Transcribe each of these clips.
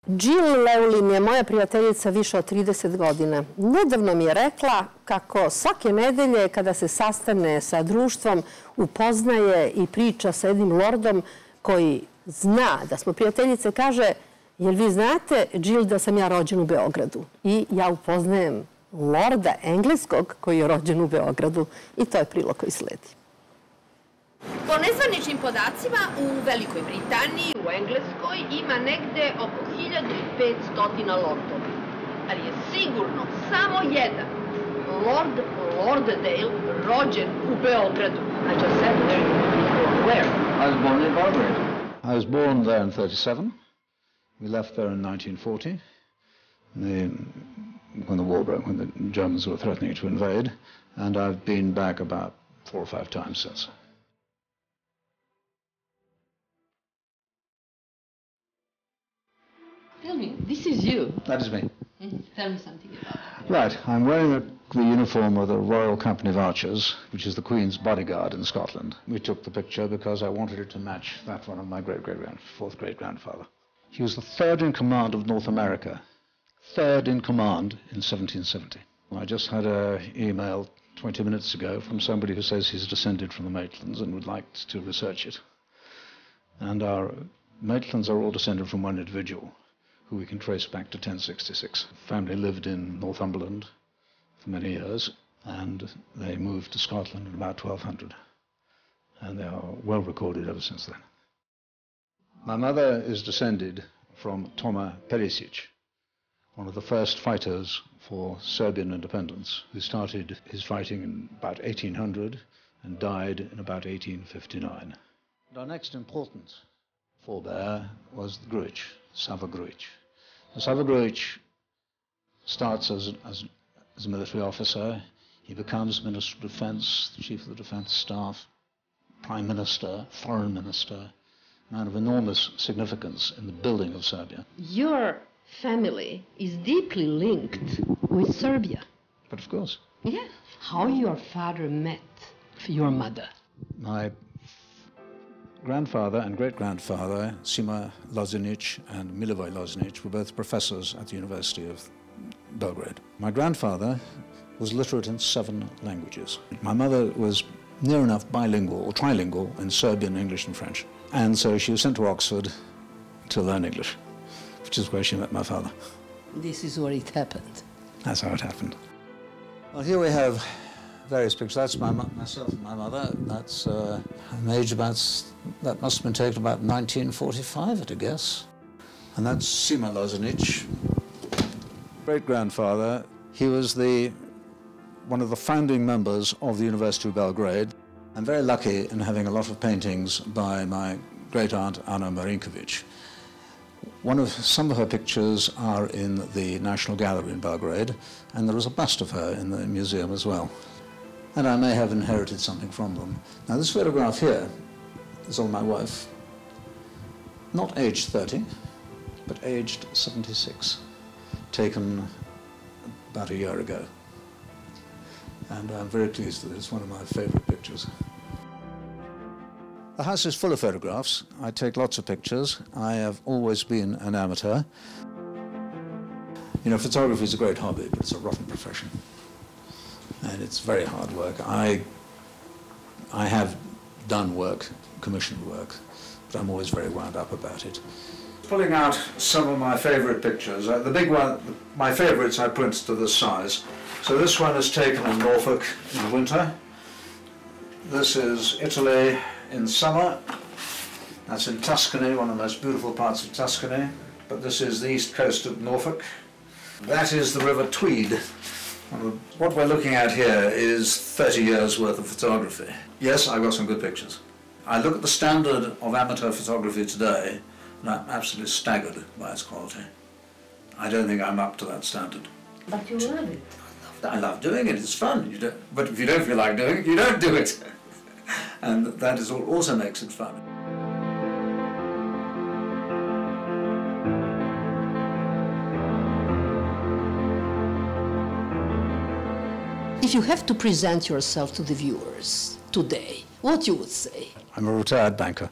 Jill Lewlin je moja prijateljica više od 30 godina. Nedavno mi je rekla kako svake nedelje kada se sastane sa društvom upoznaje i priča sa jednim lordom koji zna da smo prijateljice, kaže: "Jel vi znate, Jill, da sam ja rođen u Beogradu?" I ja upoznajem lorda engleskog koji je rođen u Beogradu i to je prilog koji sledi. Po nezvaničnim podacima, u Velikoj Britaniji, u Engleskoj, ima negde oko 1500 lordova. Ali je sigurno samo jedan lord Lauderdejl rođen u Beogradu. I just said where? I was born in Belgrade. I was born there in 1937. We left there in 1940. When the war broke, when the Germans were threatening to invade, and I've been back about 4 or 5 times since. Tell me, this is you. That is me. Tell me something about it. Right, I'm wearing the uniform of the Royal Company of Archers, which is the Queen's bodyguard in Scotland. We took the picture because I wanted it to match that one of my fourth great-grandfather. He was the third in command of North America, third in command in 1770. I just had an email 20 minutes ago from somebody who says he's descended from the Maitlands and would like to research it. And our Maitlands are all descended from one individual who we can trace back to 1066. Family lived in Northumberland for many years, and they moved to Scotland in about 1200. And they are well recorded ever since then. My mother is descended from Toma Perisic, one of the first fighters for Serbian independence, who started his fighting in about 1800 and died in about 1859. And our next important forebear was the Gruic, Sava Gruic. Sava Gruic starts as a military officer. He becomes Minister of Defense, the Chief of the Defense Staff, Prime Minister, Foreign Minister, man of enormous significance in the building of Serbia. Your family is deeply linked with Serbia. But of course. Yeah. How your father met your mother? My grandfather and great-grandfather, Sima Lozinic and Milivoj Lozinic, were both professors at the University of Belgrade. My grandfather was literate in 7 languages. My mother was near enough bilingual or trilingual in Serbian, English and French. And so she was sent to Oxford to learn English, which is where she met my father. This is where it happened. That's how it happened. Well, here we have various pictures. That's myself and my mother. That's an age that must have been taken about 1945, I'd guess. And that's Sima Lozinic, great-grandfather. He was one of the founding members of the University of Belgrade. I'm very lucky in having a lot of paintings by my great-aunt Anna Marinkovic. Some of her pictures are in the National Gallery in Belgrade, and there is a bust of her in the museum as well. And I may have inherited something from them. Now, this photograph here is of my wife, not aged 30, but aged 76, taken about a year ago. And I'm very pleased that it's one of my favorite pictures. The house is full of photographs. I take lots of pictures. I have always been an amateur. You know, photography is a great hobby, but it's a rotten profession. And it's very hard work. I have done work, commissioned work, but I'm always very wound up about it. Pulling out some of my favorite pictures. The big one, my favorites I print to this size. So this one is taken in Norfolk in the winter. This is Italy in summer. That's in Tuscany, one of the most beautiful parts of Tuscany. But this is the east coast of Norfolk. That is the River Tweed. What we're looking at here is 30 years worth of photography. Yes, I've got some good pictures. I look at the standard of amateur photography today, and I'm absolutely staggered by its quality. I don't think I'm up to that standard. But you love it. I love doing it, it's fun. But if you don't feel like doing it, you don't do it. And that also makes it fun. If you have to present yourself to the viewers today, what you would say? I'm a retired banker.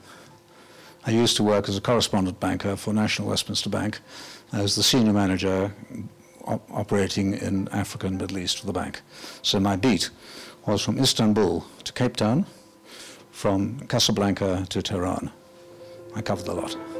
I used to work as a correspondent banker for National Westminster Bank, I was the senior manager operating in Africa and Middle East for the bank. So my beat was from Istanbul to Cape Town, from Casablanca to Tehran. I covered a lot.